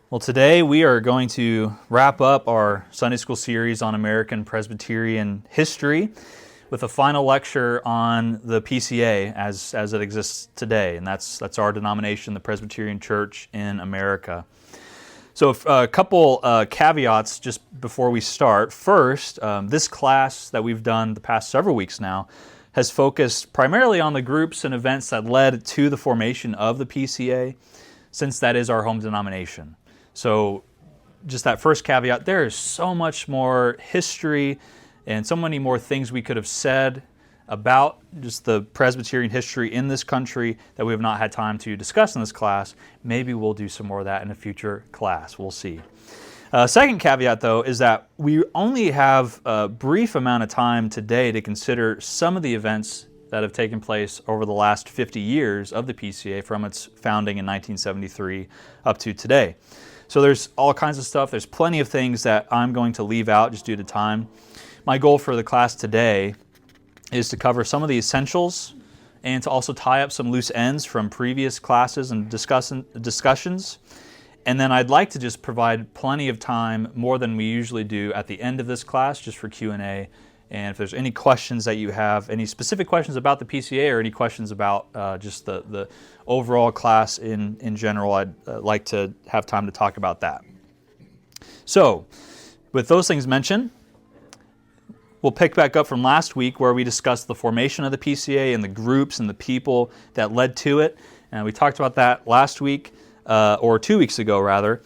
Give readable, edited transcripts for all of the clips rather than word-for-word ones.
Well, today we are going to wrap up our Sunday school series on American Presbyterian history with a final lecture on the PCA as it exists today, and that's our denomination, the Presbyterian Church in America. So a couple caveats just before we start. First, this class that we've done the past several weeks now has focused primarily on the groups and events that led to the formation of the PCA, since that is our home denomination. So just that first caveat, there is so much more history and so many more things we could have said about just the Presbyterian history in this country that we have not had time to discuss in this class. Maybe we'll do some more of that in a future class. We'll see. Second caveat, though, is that we only have a brief amount of time today to consider some of the events that have taken place over the last 50 years of the PCA from its founding in 1973 up to today. So there's all kinds of stuff. There's plenty of things that I'm going to leave out just due to time. My goal for the class today is to cover some of the essentials and to also tie up some loose ends from previous classes and discussions. And then I'd like to just provide plenty of time, more than we usually do, at the end of this class just for Q&A. And if there's any questions that you have, any specific questions about the PCA or any questions about just the overall class in general, I'd like to have time to talk about that. So, with those things mentioned, we'll pick back up from last week where we discussed the formation of the PCA and the groups and the people that led to it. And we talked about that last week, or 2 weeks ago rather.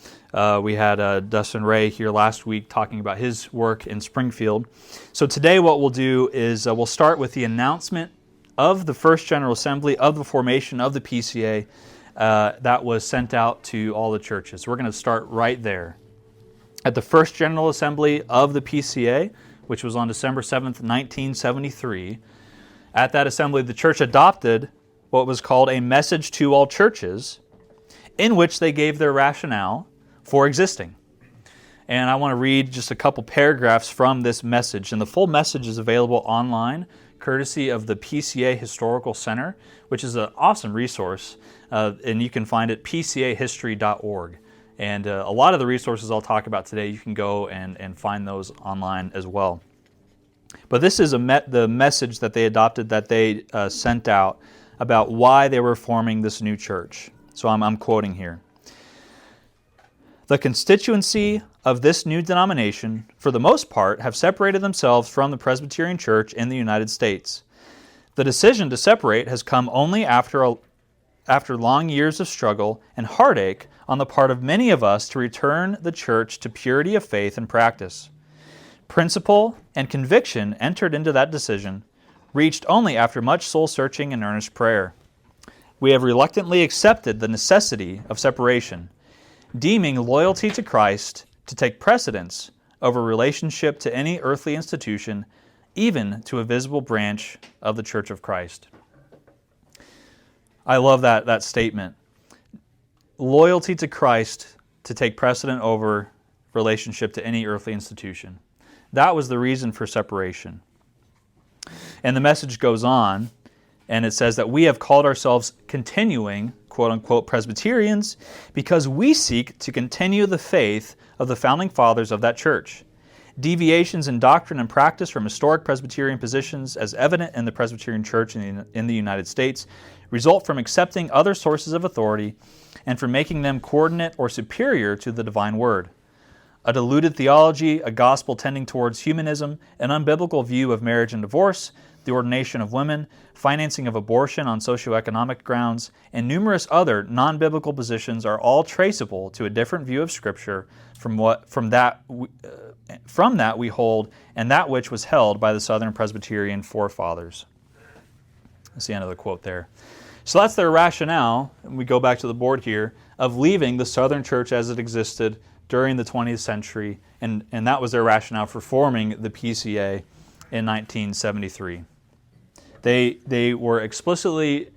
We had Dustin Ray here last week talking about his work in Springfield. So today what we'll do is we'll start with the announcement of the First General Assembly of the formation of the PCA that was sent out to all the churches. So we're going to start right there. At the First General Assembly of the PCA, which was on December 7th, 1973, at that assembly the church adopted what was called a message to all churches, in which they gave their rationale for existing. And I want to read just a couple paragraphs from this message. And the full message is available online, courtesy of the PCA Historical Center, which is an awesome resource. And you can find it at pcahistory.org. And a lot of the resources I'll talk about today, you can go and find those online as well. But this is the message that they adopted, that they sent out about why they were forming this new church. So I'm quoting here. The constituency of this new denomination, for the most part, have separated themselves from the Presbyterian Church in the United States. The decision to separate has come only after long years of struggle and heartache on the part of many of us to return the church to purity of faith and practice. Principle and conviction entered into that decision, reached only after much soul-searching and earnest prayer. We have reluctantly accepted the necessity of separation, deeming loyalty to Christ to take precedence over relationship to any earthly institution, even to a visible branch of the Church of Christ. I love that statement. Loyalty to Christ to take precedent over relationship to any earthly institution. That was the reason for separation. And the message goes on, and it says that we have called ourselves continuing, quote-unquote, Presbyterians because we seek to continue the faith of the founding fathers of that church. Deviations in doctrine and practice from historic Presbyterian positions, as evident in the Presbyterian Church in the United States, result from accepting other sources of authority and from making them coordinate or superior to the divine word. A diluted theology, a gospel tending towards humanism, an unbiblical view of marriage and divorce, the ordination of women, financing of abortion on socioeconomic grounds, and numerous other non-biblical positions are all traceable to a different view of Scripture from that we hold, and that which was held by the Southern Presbyterian forefathers. That's the end of the quote there. So that's their rationale, and we go back to the board here, of leaving the Southern Church as it existed during the 20th century, and that was their rationale for forming the PCA in 1973. They were explicitly,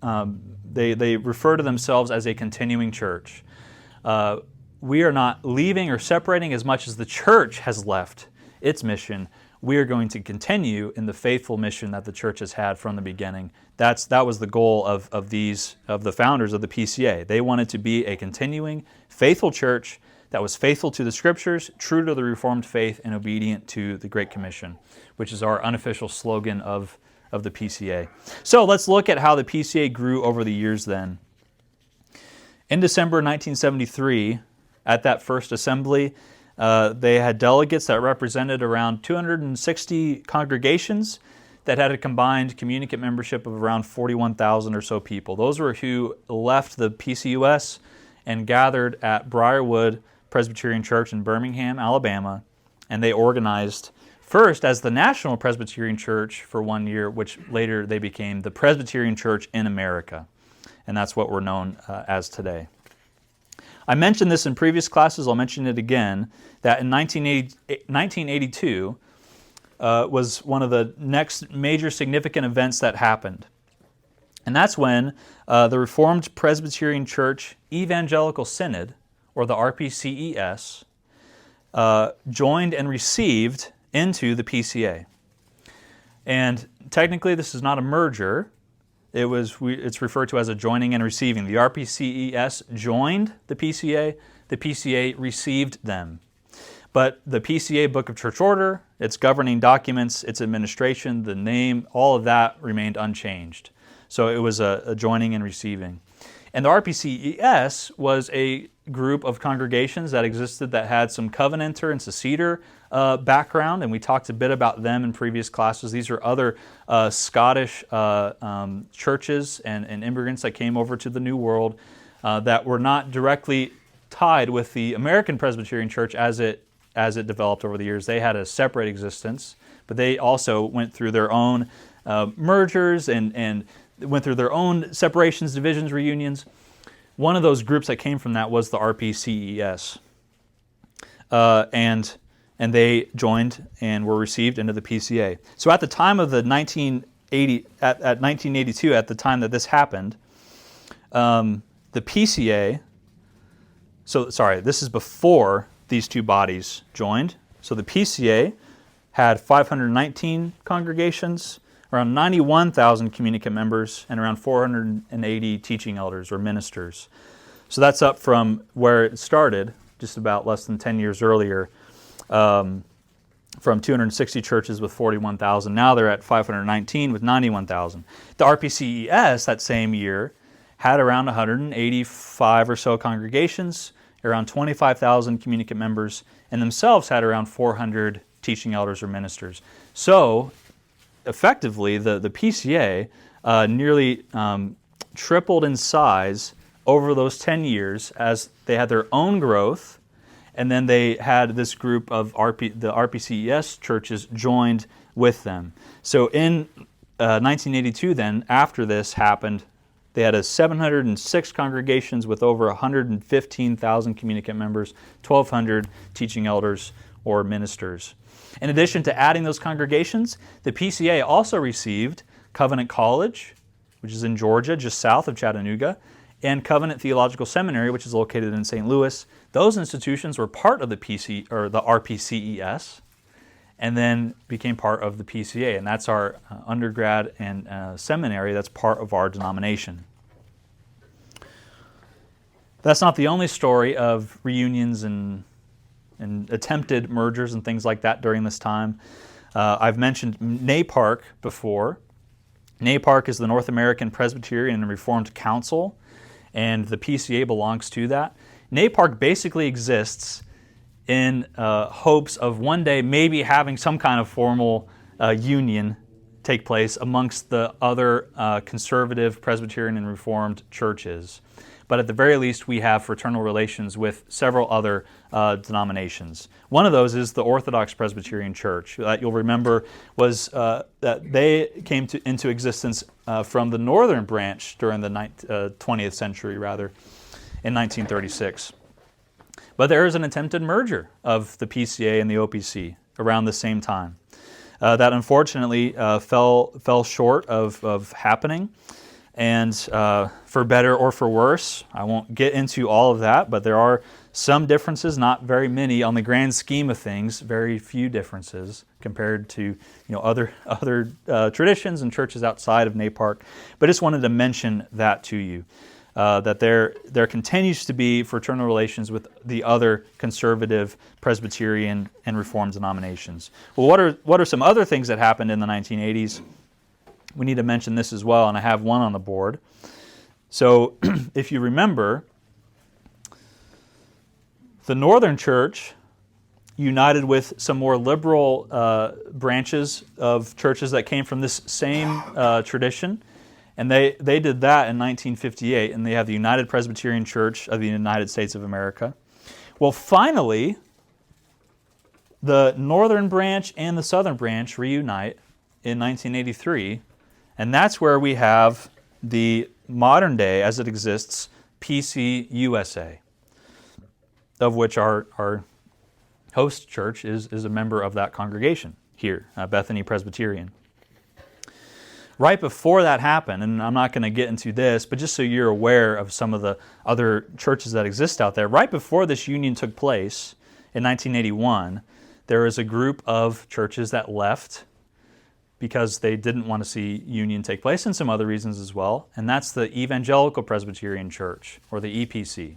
they refer to themselves as a continuing church. We are not leaving or separating as much as the church has left its mission. we are going to continue in the faithful mission that the church has had from the beginning. That was the goal of the founders of the PCA. They wanted to be a continuing, faithful church that was faithful to the Scriptures, true to the Reformed faith, and obedient to the Great Commission, which is our unofficial slogan of the PCA. So let's look at how the PCA grew over the years then. In December 1973, at that first assembly, they had delegates that represented around 260 congregations that had a combined communicant membership of around 41,000 or so people. Those were who left the PCUS and gathered at Briarwood Presbyterian Church in Birmingham, Alabama, and they organized first as the National Presbyterian Church for 1 year, which later they became the Presbyterian Church in America, and that's what we're known as today. I mentioned this in previous classes, I'll mention it again, that in 1982 was one of the next major significant events that happened. And that's when the Reformed Presbyterian Church Evangelical Synod, or the RPCES, joined and received into the PCA. And technically this is not a merger. It's referred to as a joining and receiving. The RPCES joined the PCA received them. But the PCA Book of Church Order, its governing documents, its administration, the name, all of that remained unchanged. So it was a joining and receiving. And the RPCES was a group of congregations that existed that had some Covenanter and Seceder background, and we talked a bit about them in previous classes. These are other Scottish churches and immigrants that came over to the New World that were not directly tied with the American Presbyterian Church as it developed over the years. They had a separate existence, but they also went through their own mergers and went through their own separations, divisions, reunions. One of those groups that came from that was the RPCES. And they joined and were received into the PCA. So at the time of the 1982, at the time that this happened, the PCA, this is before these two bodies joined. So the PCA had 519 congregations, around 91,000 communicant members, and around 480 teaching elders or ministers. So that's up from where it started, just about less than 10 years earlier, from 260 churches with 41,000. Now they're at 519 with 91,000. The RPCES that same year had around 185 or so congregations, around 25,000 communicant members, and themselves had around 400 teaching elders or ministers. So effectively, the PCA nearly tripled in size over those 10 years as they had their own growth, and then they had this group of the RPCES churches joined with them. So in 1982 then, after this happened, they had 706 congregations with over 115,000 communicant members, 1,200 teaching elders or ministers. In addition to adding those congregations, the PCA also received Covenant College, which is in Georgia, just south of Chattanooga, and Covenant Theological Seminary, which is located in St. Louis. Those institutions were part of the RPCES, and then became part of the PCA, and that's our undergrad and seminary that's part of our denomination. That's not the only story of reunions and attempted mergers and things like that during this time. I've mentioned NAPARC before. NAPARC is the North American Presbyterian and Reformed Council, and the PCA belongs to that. NAPARC basically exists in hopes of one day maybe having some kind of formal union take place amongst the other conservative Presbyterian and Reformed churches. But at the very least, we have fraternal relations with several other denominations. One of those is the Orthodox Presbyterian Church. That you'll remember was that they came into existence from the northern branch during the 20th century, in 1936. But there is an attempted merger of the PCA and the OPC around the same time. That unfortunately fell short of happening. and for better or for worse. I won't get into all of that, but there are some differences, not very many on the grand scheme of things, very few differences compared to other traditions and churches outside of NAPARC. But I just wanted to mention that to you, that there continues to be fraternal relations with the other conservative Presbyterian and Reformed denominations. Well, what are some other things that happened in the 1980s? We need to mention this as well, and I have one on the board. So if you remember, the Northern Church united with some more liberal branches of churches that came from this same tradition, and they did that in 1958, and they have the United Presbyterian Church of the United States of America. Well, finally, the Northern branch and the Southern branch reunite in 1983, and that's where we have the modern day, as it exists, PCUSA, of which our host church is a member of that congregation here, Bethany Presbyterian. Right before that happened, and I'm not going to get into this, but just so you're aware of some of the other churches that exist out there, right before this union took place in 1981, there was a group of churches that left because they didn't want to see union take place, and some other reasons as well, and that's the Evangelical Presbyterian Church, or the EPC.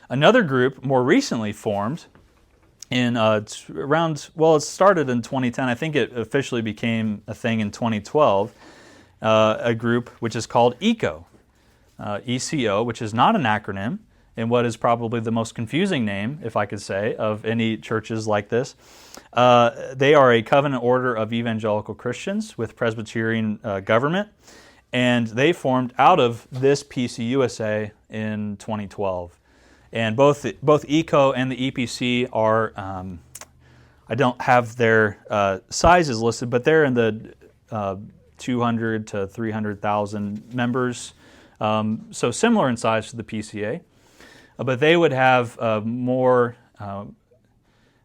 Another group more recently formed in it started in 2010. I think it officially became a thing in 2012, a group which is called ECO, ECO, which is not an acronym, and what is probably the most confusing name, if I could say, of any churches like this. They are a covenant order of evangelical Christians with Presbyterian government, and they formed out of this PCUSA in 2012. And both ECO and the EPC are, I don't have their sizes listed, but they're in the 200 to 300,000 members, so similar in size to the PCA. But they would have more,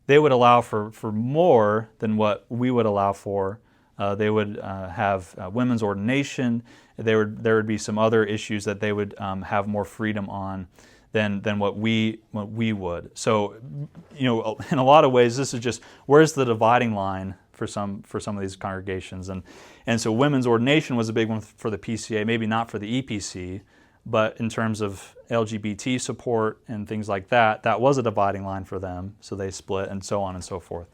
they would allow for more than what we would allow for. They would have women's ordination. There would be some other issues that they would have more freedom on than what we would. So, in a lot of ways, this is just where's the dividing line for some of these congregations, and so women's ordination was a big one for the PCA, maybe not for the EPC, but in terms of LGBT support and things like that, that was a dividing line for them. So they split, and so on and so forth.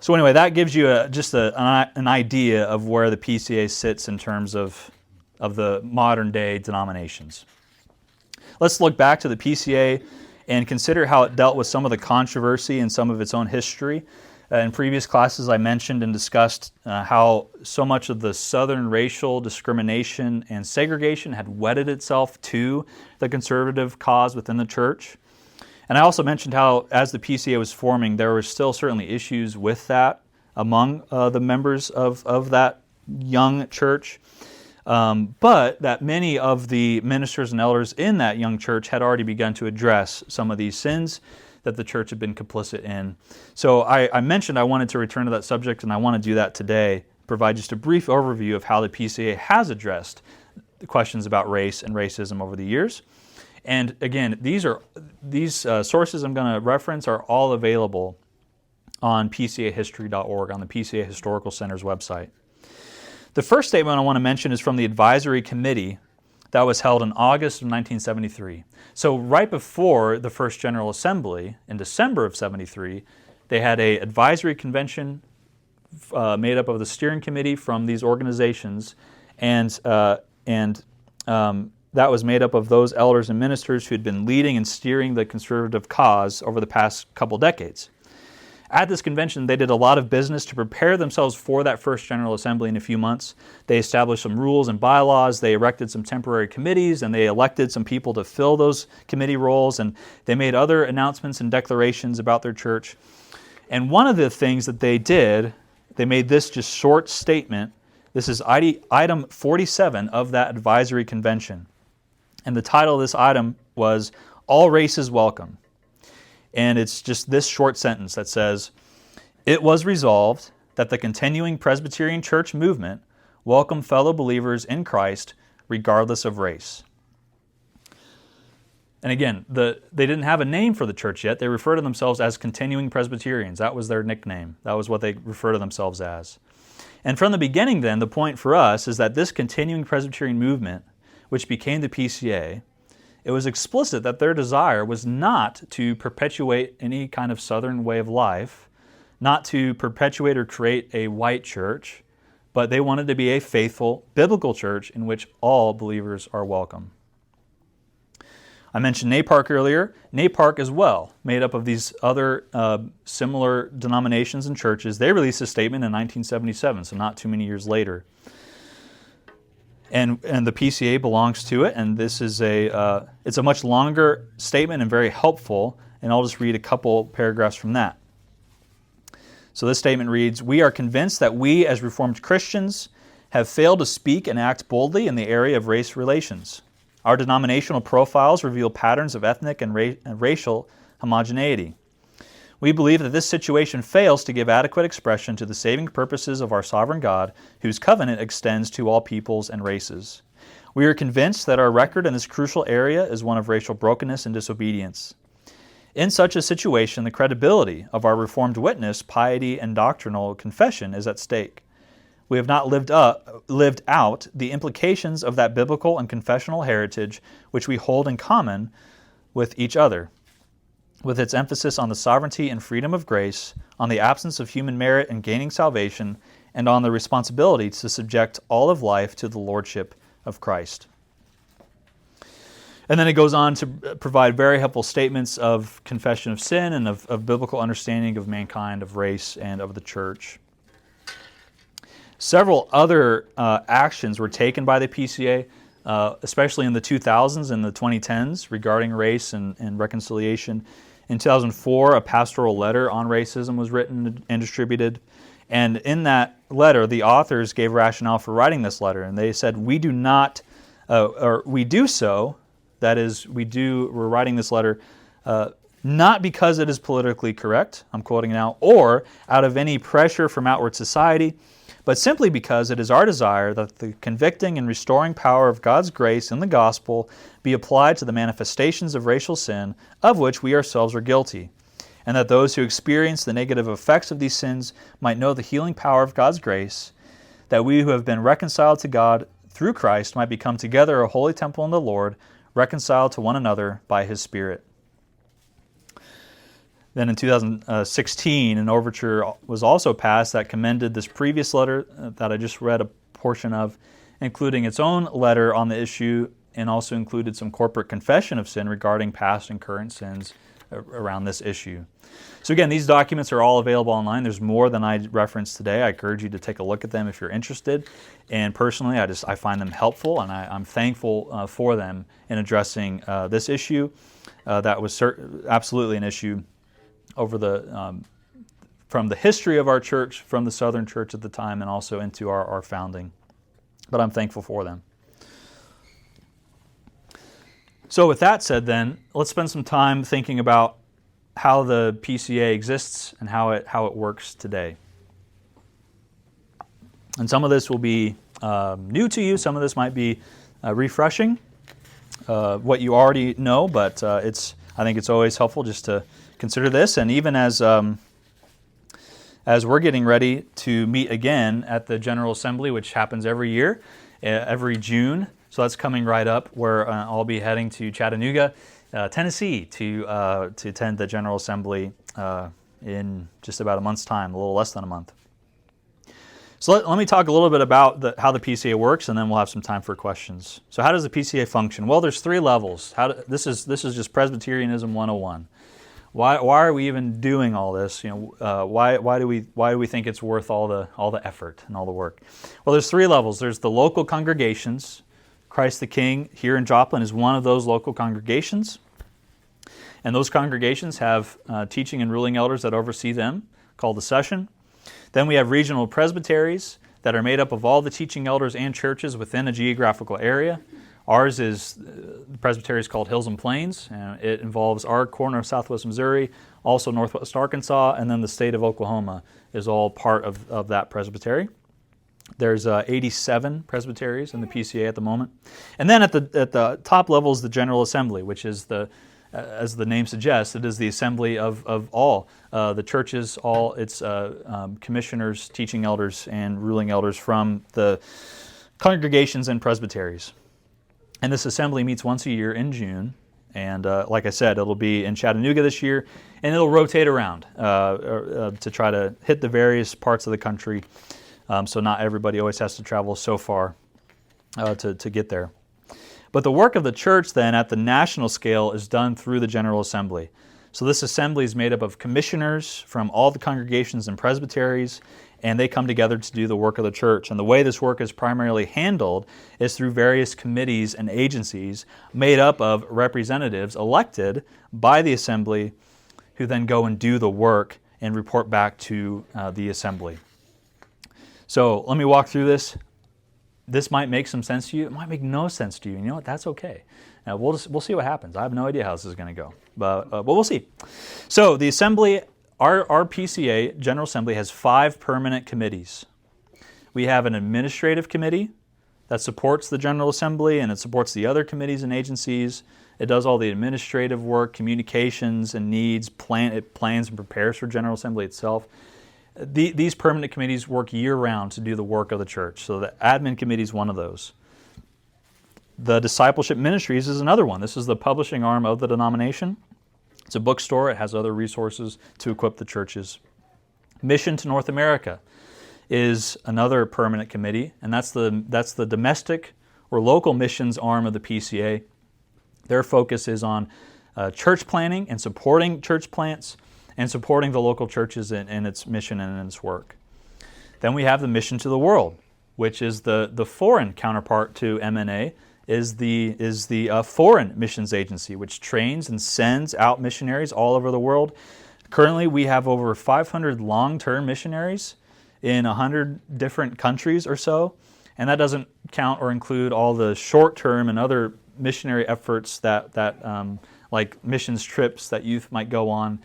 So anyway, that gives you just an idea of where the PCA sits in terms of the modern day denominations. Let's look back to the PCA and consider how it dealt with some of the controversy and some of its own history. In previous classes, I mentioned and discussed how so much of the Southern racial discrimination and segregation had wedded itself to the conservative cause within the church. And I also mentioned how, as the PCA was forming, there were still certainly issues with that among the members of that young church. But that many of the ministers and elders in that young church had already begun to address some of these sins that the church had been complicit in. So I mentioned I wanted to return to that subject, and I want to do that today, provide just a brief overview of how the PCA has addressed the questions about race and racism over the years. And again, these sources I'm going to reference are all available on PCAhistory.org, on the PCA Historical Center's website. The first statement I want to mention is from the advisory committee that was held in August of 1973. So right before the First General Assembly, in December of 73, they had an advisory convention made up of the steering committee from these organizations, and that was made up of those elders and ministers who had been leading and steering the conservative cause over the past couple decades. At this convention, they did a lot of business to prepare themselves for that First General Assembly in a few months. They established some rules and bylaws, they erected some temporary committees, and they elected some people to fill those committee roles, and they made other announcements and declarations about their church. And one of the things that they did, they made this just short statement. This is item 47 of that advisory convention. And the title of this item was, "All Races Welcome." And it's just this short sentence that says, "It was resolved that the continuing Presbyterian church movement welcome fellow believers in Christ regardless of race. And again, they didn't have a name for the church yet. They refer to themselves as Continuing Presbyterians. That was their nickname. That was what they refer to themselves as. And from the beginning then, the point for us is that this Continuing Presbyterian movement, which became the PCA, it was explicit that their desire was not to perpetuate any kind of Southern way of life, not to perpetuate or create a white church, but they wanted to be a faithful biblical church in which all believers are welcome. I mentioned NAPARC earlier. NAPARC as well, made up of these other similar denominations and churches. They released a statement in 1977, so not too many years later. And the PCA belongs to it, and this is it's a much longer statement and very helpful, and I'll just read a couple paragraphs from that. So this statement reads, "We are convinced that we as Reformed Christians have failed to speak and act boldly in the area of race relations. Our denominational profiles reveal patterns of ethnic and racial homogeneity. We believe that this situation fails to give adequate expression to the saving purposes of our sovereign God, whose covenant extends to all peoples and races. We are convinced that our record in this crucial area is one of racial brokenness and disobedience. In such a situation, the credibility of our Reformed witness, piety, and doctrinal confession is at stake. We have not lived out the implications of that biblical and confessional heritage which we hold in common with each other, with its emphasis on the sovereignty and freedom of grace, on the absence of human merit in gaining salvation, and on the responsibility to subject all of life to the lordship of Christ." And then it goes on to provide very helpful statements of confession of sin and of biblical understanding of mankind, of race, and of the church. Several other actions were taken by the PCA, especially in the 2000s and the 2010s regarding race and reconciliation. In 2004, a pastoral letter on racism was written and distributed. And in that letter, the authors gave rationale for writing this letter. And they said, we're writing this letter not because it is politically correct, I'm quoting now, or out of any pressure from outward society, but simply because it is our desire that the convicting and restoring power of God's grace in the gospel be applied to the manifestations of racial sin of which we ourselves are guilty, and that those who experience the negative effects of these sins might know the healing power of God's grace, that we who have been reconciled to God through Christ might become together a holy temple in the Lord, reconciled to one another by His Spirit. Then in 2016, an overture was also passed that commended this previous letter that I just read a portion of, including its own letter on the issue, and also included some corporate confession of sin regarding past and current sins around this issue. So again, these documents are all available online. There's more than I referenced today. I encourage you to take a look at them if you're interested. And personally, I find them helpful, and I'm thankful for them in addressing this issue. That was absolutely an issue over from the history of our church, from the Southern Church at the time, and also into our founding. But I'm thankful for them. So with that said then, let's spend some time thinking about how the PCA exists and how it works today. And some of this will be new to you. Some of this might be refreshing, what you already know, but I think it's always helpful just to consider this. And even as we're getting ready to meet again at the General Assembly, which happens every year, every June, so that's coming right up, where I'll be heading to Chattanooga, Tennessee, to attend the General Assembly in just about a month's time, a little less than a month. So let me talk a little bit about how the PCA works, and then we'll have some time for questions. So how does the PCA function? Well, there's 3 levels. This is just Presbyterianism 101. Why are we even doing all this? Why do we think it's worth all the effort and all the work? Well, there's 3 levels. There's the local congregations. Christ the King here in Joplin is one of those local congregations. And those congregations have teaching and ruling elders that oversee them, called the session. Then we have regional presbyteries that are made up of all the teaching elders and churches within a geographical area. Ours is, the presbytery is called Hills and Plains, and it involves our corner of southwest Missouri, also northwest Arkansas, and then the state of Oklahoma is all part of that presbytery. There's 87 presbyteries in the PCA at the moment. And then at the top level is the General Assembly, which is as the name suggests, it is the assembly of all the churches, all its commissioners, teaching elders, and ruling elders from the congregations and presbyteries. And this assembly meets once a year in June. And like I said, it'll be in Chattanooga this year, and it'll rotate around to try to hit the various parts of the country. So not everybody always has to travel so far to get there. But the work of the church then at the national scale is done through the General Assembly. So this assembly is made up of commissioners from all the congregations and presbyteries, and they come together to do the work of the church. And the way this work is primarily handled is through various committees and agencies made up of representatives elected by the assembly who then go and do the work and report back to the assembly. So let me walk through this. This might make some sense to you. It might make no sense to you. You know what? That's okay. Now we'll see what happens. I have no idea how this is going to go, but we'll see. So the assembly, our PCA General Assembly has 5 permanent committees. We have an administrative committee that supports the General Assembly, and it supports the other committees and agencies. It does all the administrative work, communications and needs. It plans and prepares for General Assembly itself. These permanent committees work year-round to do the work of the church. So the admin committee is one of those. The discipleship ministries is another one. This is the publishing arm of the denomination. It's a bookstore. It has other resources to equip the churches. Mission to North America is another permanent committee, and that's the domestic or local missions arm of the PCA. Their focus is on church planning and supporting church plants, and supporting the local churches in its mission and in its work. Then we have the Mission to the World, which is the foreign counterpart to MNA, is the foreign missions agency, which trains and sends out missionaries all over the world. Currently, we have over 500 long-term missionaries in 100 different countries or so, and that doesn't count or include all the short-term and other missionary efforts that like missions trips that youth might go on.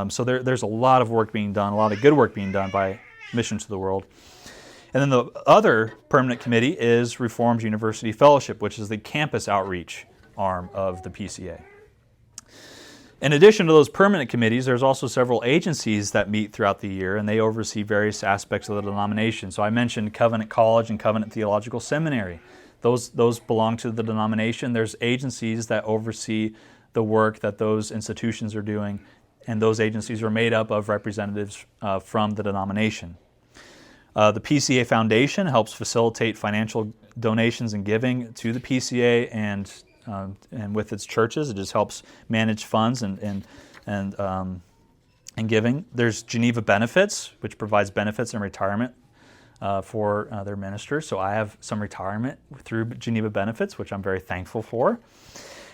So there's a lot of work being done, a lot of good work being done by Mission to the World. And then the other permanent committee is Reformed University Fellowship, which is the campus outreach arm of the PCA. In addition to those permanent committees, there's also several agencies that meet throughout the year, and they oversee various aspects of the denomination. So I mentioned Covenant College and Covenant Theological Seminary. Those belong to the denomination. There's agencies that oversee the work that those institutions are doing, and those agencies are made up of representatives from the denomination. The PCA Foundation helps facilitate financial donations and giving to the PCA and with its churches. It just helps manage funds and giving. There's Geneva Benefits, which provides benefits and retirement for their ministers. So I have some retirement through Geneva Benefits, which I'm very thankful for.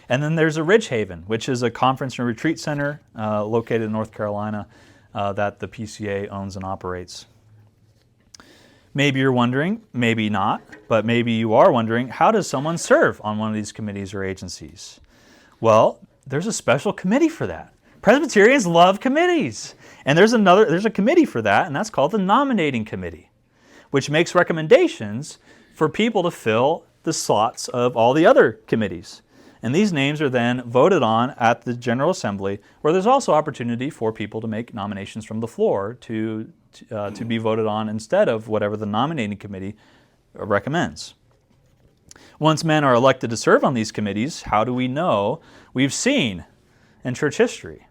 And then there's a Ridge Haven, which is a conference and retreat center located in North Carolina that the PCA owns and operates. Maybe you're wondering, maybe not, but maybe you are wondering, how does someone serve on one of these committees or agencies? Well, there's a special committee for that. Presbyterians love committees. And there's a committee for that, and that's called the Nominating Committee, which makes recommendations for people to fill the slots of all the other committees. And these names are then voted on at the General Assembly, where there's also opportunity for people to make nominations from the floor to be voted on instead of whatever the nominating committee recommends. Once men are elected to serve on these committees, how do we know? We've seen in church history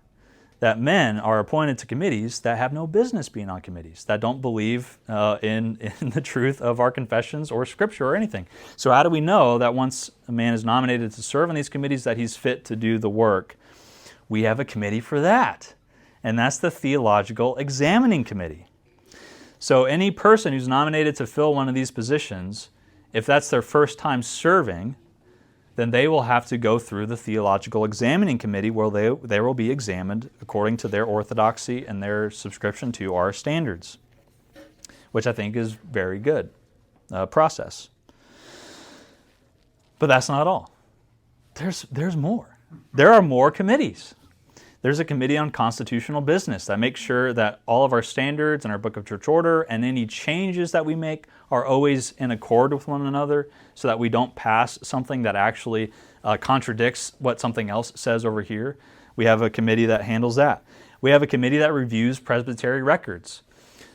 that men are appointed to committees that have no business being on committees, that don't believe in the truth of our confessions or Scripture or anything. So how do we know that once a man is nominated to serve on these committees that he's fit to do the work? We have a committee for that, and that's the Theological Examining Committee. So any person who's nominated to fill one of these positions, if that's their first time serving, then they will have to go through the Theological Examining Committee where they will be examined according to their orthodoxy and their subscription to our standards, which I think is very good process. But that's not all. There's more. There are more committees. There's a committee on constitutional business that makes sure that all of our standards and our book of church order and any changes that we make are always in accord with one another so that we don't pass something that actually contradicts what something else says over here. We have a committee that handles that. We have a committee that reviews presbytery records.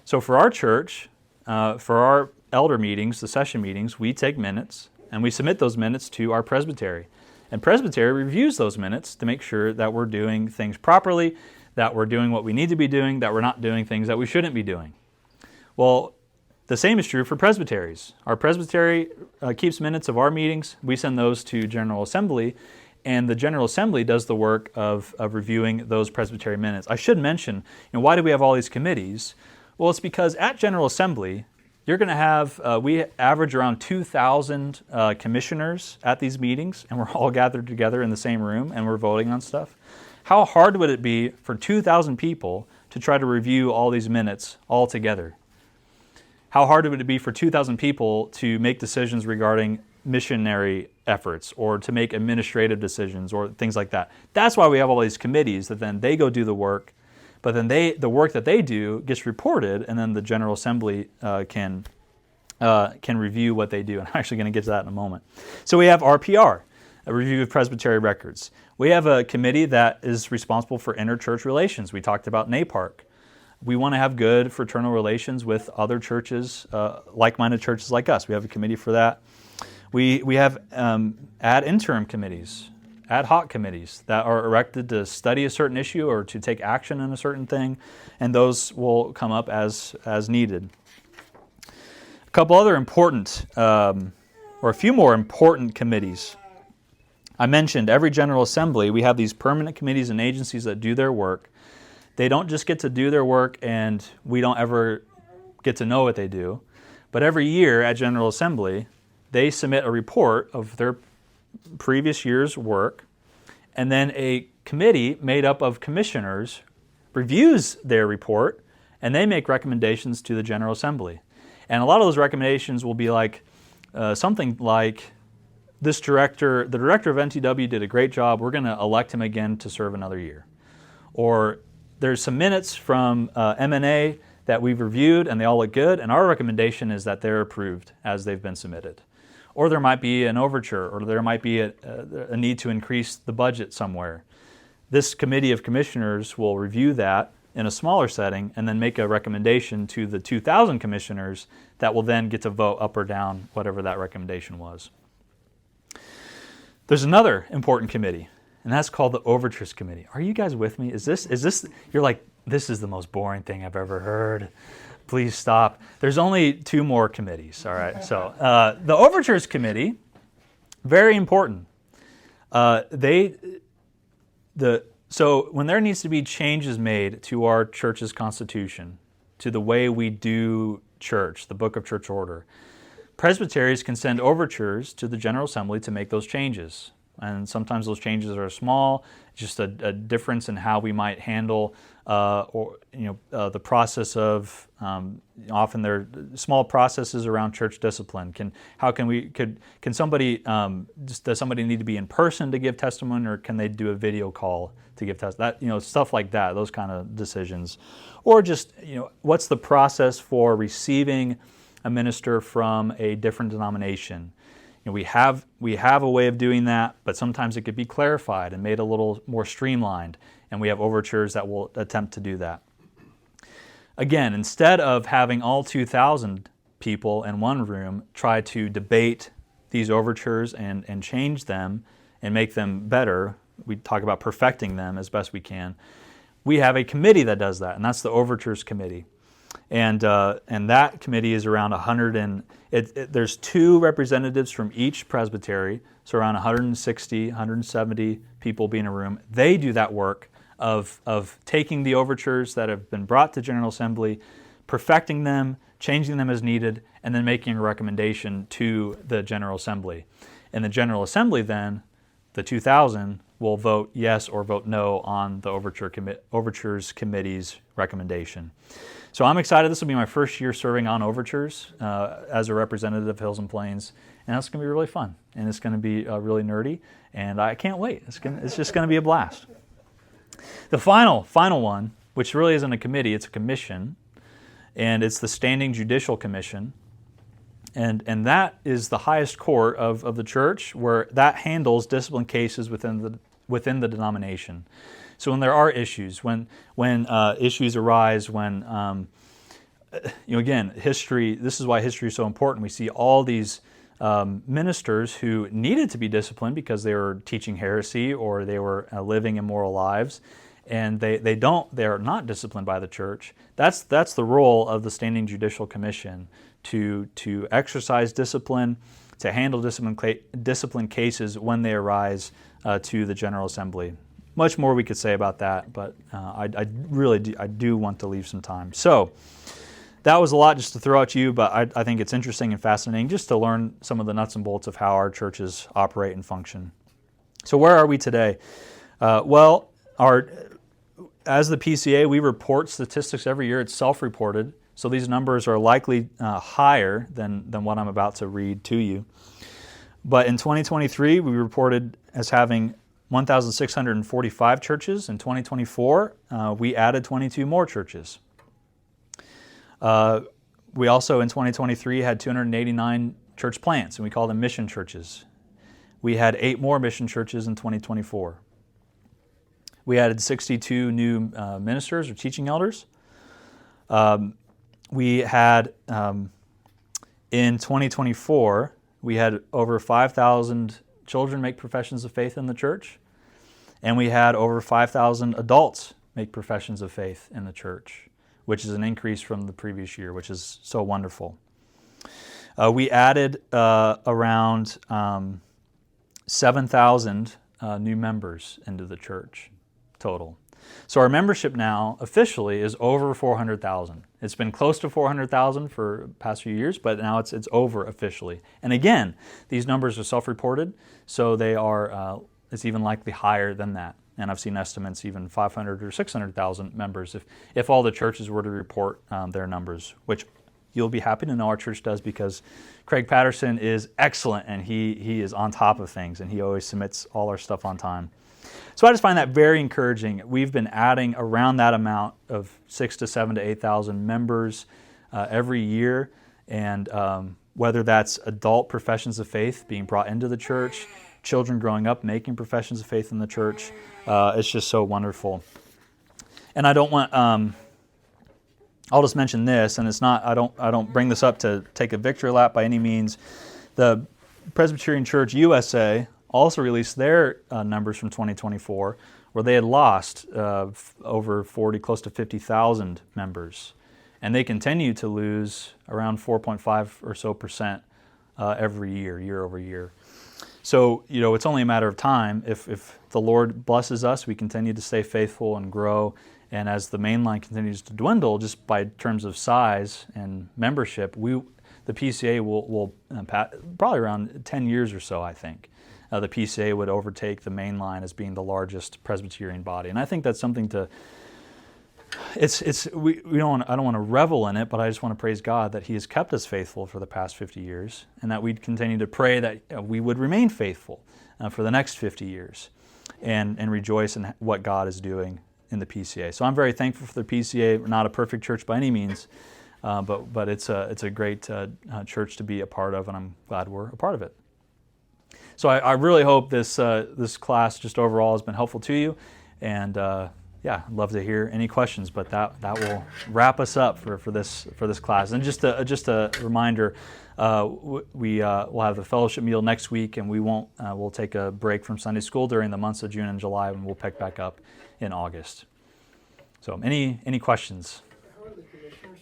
So for our church, for our elder meetings, the session meetings, we take minutes and we submit those minutes to our presbytery. And presbytery reviews those minutes to make sure that we're doing things properly, that we're doing what we need to be doing, that we're not doing things that we shouldn't be doing. Well, the same is true for presbyteries. Our presbytery keeps minutes of our meetings. We send those to General Assembly, and the General Assembly does the work of reviewing those presbytery minutes. I should mention, why do we have all these committees? Well, it's because at General Assembly, you're going to have, we average around 2,000 commissioners at these meetings, and we're all gathered together in the same room, and we're voting on stuff. How hard would it be for 2,000 people to try to review all these minutes all together? How hard would it be for 2,000 people to make decisions regarding missionary efforts or to make administrative decisions or things like that? That's why we have all these committees that then they go do the work. But then the work that they do gets reported, and then the General Assembly can review what they do. And I'm actually going to get to that in a moment. So we have RPR, a review of presbytery records. We have a committee that is responsible for interchurch relations. We talked about NAPARC. We want to have good fraternal relations with other churches, like-minded churches like us. We have a committee for that. We have ad interim committees, ad hoc committees that are erected to study a certain issue or to take action on a certain thing, and those will come up as needed. A couple other important, or a few more important committees. I mentioned every General Assembly, we have these permanent committees and agencies that do their work. They don't just get to do their work and we don't ever get to know what they do, but every year at General Assembly, they submit a report of their previous year's work, and then a committee made up of commissioners reviews their report, and they make recommendations to the General Assembly. And a lot of those recommendations will be like something like, the director of NTW did a great job, we're going to elect him again to serve another year. Or there's some minutes from M&A that we've reviewed and they all look good, and our recommendation is that they're approved as they've been submitted. Or there might be an overture, or there might be a need to increase the budget somewhere. This committee of commissioners will review that in a smaller setting and then make a recommendation to the 2,000 commissioners that will then get to vote up or down whatever that recommendation was. There's another important committee, and that's called the Overtures Committee. Are you guys with me? Is this, you're like, this is the most boring thing I've ever heard. Please stop. There's only 2 more committees, all right? So the Overtures Committee, very important. So when there needs to be changes made to our church's constitution, to the way we do church, the book of church order, presbyteries can send overtures to the General Assembly to make those changes. And sometimes those changes are small, just a difference in how we might handle the process of, often there are small processes around church discipline. Does somebody need to be in person to give testimony, or can they do a video call to give testimony? Stuff like that, those kind of decisions. Or just, what's the process for receiving a minister from a different denomination? We have a way of doing that, but sometimes it could be clarified and made a little more streamlined, and we have overtures that will attempt to do that. Again, instead of having all 2,000 people in one room try to debate these overtures and change them and make them better, we talk about perfecting them as best we can, we have a committee that does that, and that's the Overtures Committee. And that committee is around 100 there's 2 representatives from each presbytery, so around 160, 170 people be in a room. They do that work of taking the overtures that have been brought to General Assembly, perfecting them, changing them as needed, and then making a recommendation to the General Assembly. And the General Assembly then, the 2,000, will vote yes or vote no on the Overtures Committee's recommendation. So I'm excited. This will be my first year serving on overtures as a representative of Hills and Plains, and that's going to be really fun, and it's going to be really nerdy, and I can't wait. It's just going to be a blast. The final one, which really isn't a committee, it's a commission, and it's the Standing Judicial Commission. And that is the highest court of the church, where that handles discipline cases within the denomination. So when there are issues, when issues arise, when again, history. This is why history is so important. We see all these ministers who needed to be disciplined because they were teaching heresy or they were living immoral lives, and they are not disciplined by the church. That's the role of the Standing Judicial Commission, to exercise discipline, to handle discipline cases when they arise to the General Assembly. Much more we could say about that, but I do want to leave some time. So that was a lot just to throw at you, but I think it's interesting and fascinating just to learn some of the nuts and bolts of how our churches operate and function. So where are we today? As the PCA, we report statistics every year. It's self-reported. So these numbers are likely higher than what I'm about to read to you. But in 2023, we reported as having 1,645 churches. In 2024, we added 22 more churches. We also, in 2023, had 289 church plants, and we call them mission churches. We had 8 more mission churches in 2024. We added 62 new ministers or teaching elders. We had, in 2024, we had over 5,000 children make professions of faith in the church, and we had over 5,000 adults make professions of faith in the church, which is an increase from the previous year, which is so wonderful. We added around 7,000 new members into the church total. So our membership now officially is over 400,000. It's been close to 400,000 for the past few years, but now it's over officially. And again, these numbers are self-reported, so they are it's even likely higher than that. And I've seen estimates even 500 or 600,000 members if all the churches were to report their numbers, which you'll be happy to know our church does, because Craig Patterson is excellent and he is on top of things, and he always submits all our stuff on time. So I just find that very encouraging. We've been adding around that amount of 6,000 to 7,000 to 8,000 members every year, and whether that's adult professions of faith being brought into the church, children growing up making professions of faith in the church, it's just so wonderful. And I don't want. I'll just mention this, and it's not. I don't bring this up to take a victory lap by any means. The Presbyterian Church USA also released their numbers from 2024, where they had lost over 40, close to 50,000 members. And they continue to lose around 4.5 or so percent every year over year. So, it's only a matter of time. If the Lord blesses us, we continue to stay faithful and grow. And as the main line continues to dwindle, just by terms of size and membership, the PCA will probably around 10 years or so, I think. The PCA would overtake the main line as being the largest Presbyterian body. And I think that's something to... I don't want to revel in it, but I just want to praise God that He has kept us faithful for the past 50 years, and that we'd continue to pray that we would remain faithful for the next 50 years and rejoice in what God is doing in the PCA. So I'm very thankful for the PCA. We're not a perfect church by any means, but it's a great church to be a part of, and I'm glad we're a part of it. So I really hope this class just overall has been helpful to you, and I'd love to hear any questions. But that will wrap us up for this class. And just a reminder, we'll have the fellowship meal next week, and we'll take a break from Sunday school during the months of June and July, and we'll pick back up in August. So any questions?